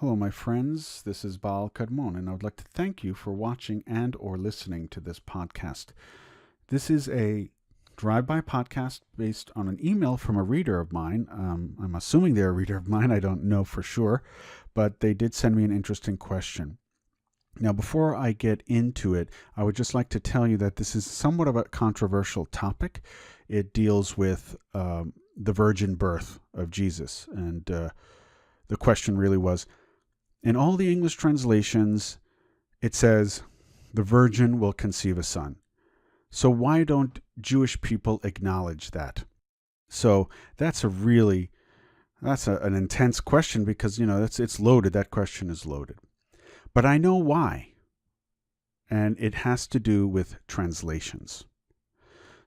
Hello, my friends. This is Baal Kadmon, and I would like to thank you for watching and or listening to this podcast. This is a drive-by podcast based on an email from a reader of mine. I'm assuming they're a reader of mine. I don't know for sure, but they did send me an interesting question. Now, before I get into it, I would just like to tell you that this is somewhat of a controversial topic. It deals with the virgin birth of Jesus, and the question really was, in all the English translations, it says, the virgin will conceive a son. So why don't Jewish people acknowledge that? So that's an intense question because, it's loaded. That question is loaded. But I know why. And it has to do with translations.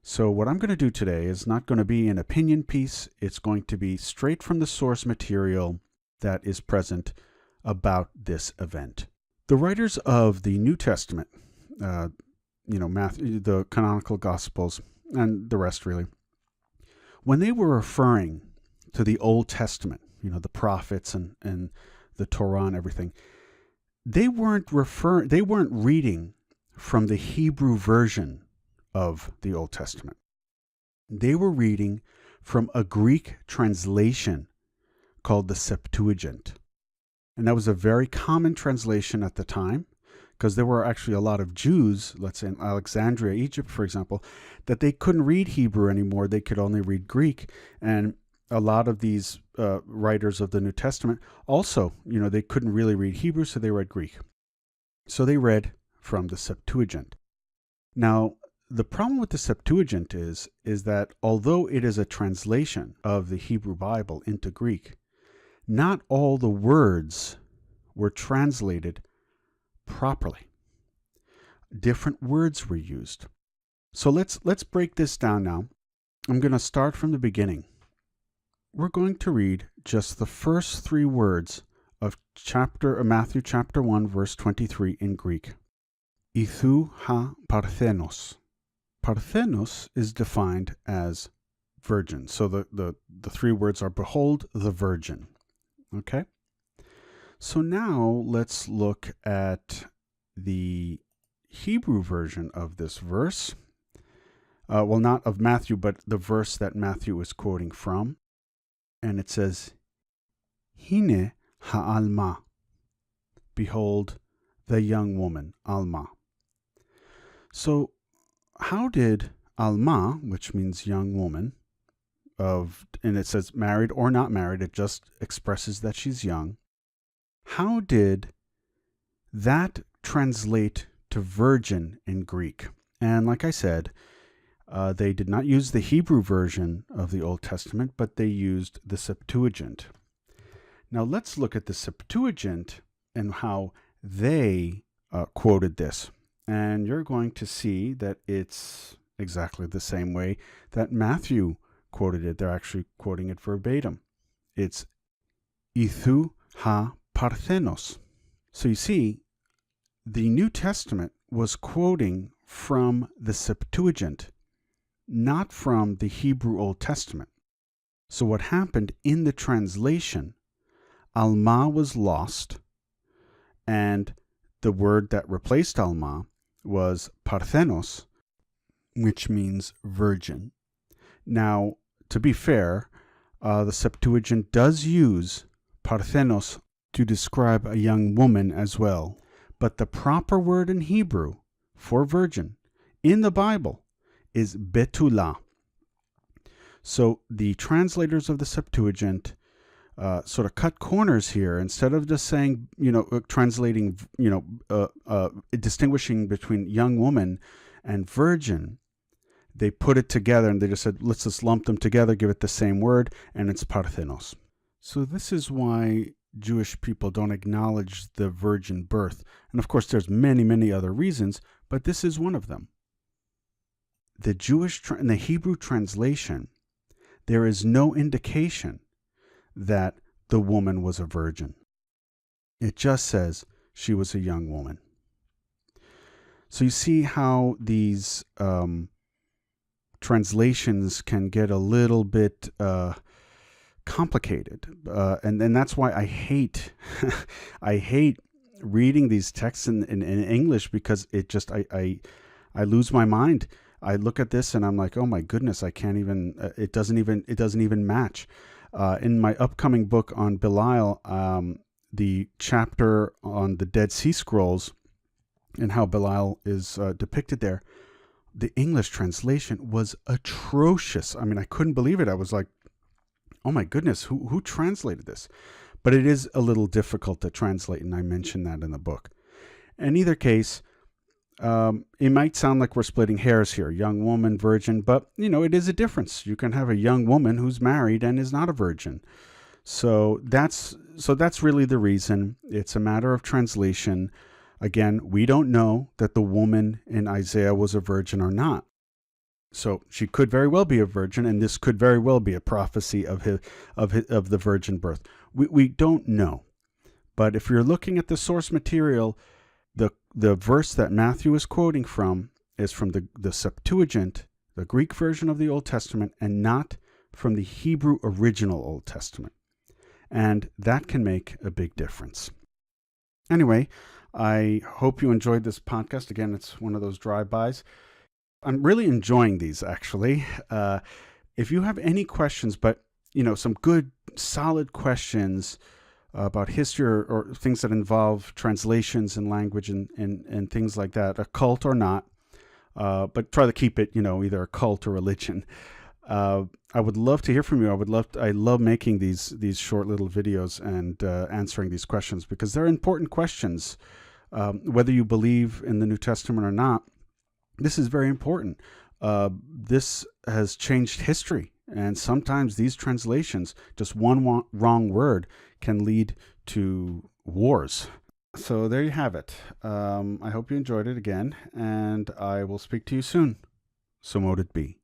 So what I'm going to do today is not going to be an opinion piece. It's going to be straight from the source material that is present about this event. The writers of the New Testament, Matthew, the canonical Gospels, and the rest really, when they were referring to the Old Testament, the prophets and the Torah and everything, they weren't reading from the Hebrew version of the Old Testament. They were reading from a Greek translation called the Septuagint. And that was a very common translation at the time, because there were actually a lot of Jews, let's say in Alexandria, Egypt, for example, that they couldn't read Hebrew anymore. They could only read Greek. And a lot of these writers of the New Testament also, they couldn't really read Hebrew, so they read Greek. So they read from the Septuagint. Now, the problem with the Septuagint is that although it is a translation of the Hebrew Bible into Greek, not all the words were translated properly. Different words were used. So let's break this down now. I'm going to start from the beginning. We're going to read just the first 3 words of Matthew chapter 1, verse 23 in Greek. Ithou ha parthenos. Parthenos is defined as virgin. So the 3 words are, behold the virgin. Okay? So now let's look at the Hebrew version of this verse. Well, not of Matthew, but the verse that Matthew is quoting from. And it says, Hine ha'alma. Behold the young woman, Alma. So how did Alma, which means young woman, and it says married or not married, it just expresses that she's young. How did that translate to virgin in Greek? And like I said, they did not use the Hebrew version of the Old Testament, but they used the Septuagint. Now let's look at the Septuagint and how they quoted this. And you're going to see that it's exactly the same way that Matthew quoted it. They're actually quoting it verbatim. It's Ithou ha parthenos. So you see, the New Testament was quoting from the Septuagint, not from the Hebrew Old Testament. So what happened in the translation, Alma was lost, and the word that replaced Alma was parthenos, which means virgin. Now, to be fair, the Septuagint does use parthenos to describe a young woman as well. But the proper word in Hebrew for virgin in the Bible is betulah. So the translators of the Septuagint sort of cut corners here. Instead of just saying, translating, distinguishing between young woman and virgin, they put it together and they just said, let's just lump them together, give it the same word, and it's parthenos. So this is why Jewish people don't acknowledge the virgin birth. And of course, there's many, many other reasons, but this is one of them. The in the Hebrew translation, there is no indication that the woman was a virgin. It just says she was a young woman. So you see how these translations can get a little bit complicated, and that's why I hate I hate reading these texts in English, because it just I lose my mind. I look at this and I'm like, oh my goodness, I can't even. It doesn't even match. In my upcoming book on Belial, the chapter on the Dead Sea Scrolls and how Belial is depicted there, the English translation was atrocious. I mean, I couldn't believe it. I was like, oh my goodness, who translated this? But it is a little difficult to translate, and I mentioned that in the book. In either case, it might sound like we're splitting hairs here, young woman, virgin, but it is a difference. You can have a young woman who's married and is not a virgin. So that's really the reason. It's a matter of translation. Again, we don't know that the woman in Isaiah was a virgin or not. So she could very well be a virgin, and this could very well be a prophecy of the virgin birth. We don't know. But if you're looking at the source material, the verse that Matthew is quoting from is from the Septuagint, the Greek version of the Old Testament, and not from the Hebrew original Old Testament. And that can make a big difference. Anyway, I hope you enjoyed this podcast. Again, it's one of those drive-bys. I'm really enjoying these, actually. If you have any questions, but some good, solid questions about history or things that involve translations and language and things like that, occult or not, but try to keep it, either occult or religion. I would love to hear from you. I love making these short little videos and answering these questions, because they're important questions. Whether you believe in the New Testament or not, this is very important. This has changed history, and sometimes these translations, just one wrong word, can lead to wars. So there you have it. I hope you enjoyed it again, and I will speak to you soon. So mote it be.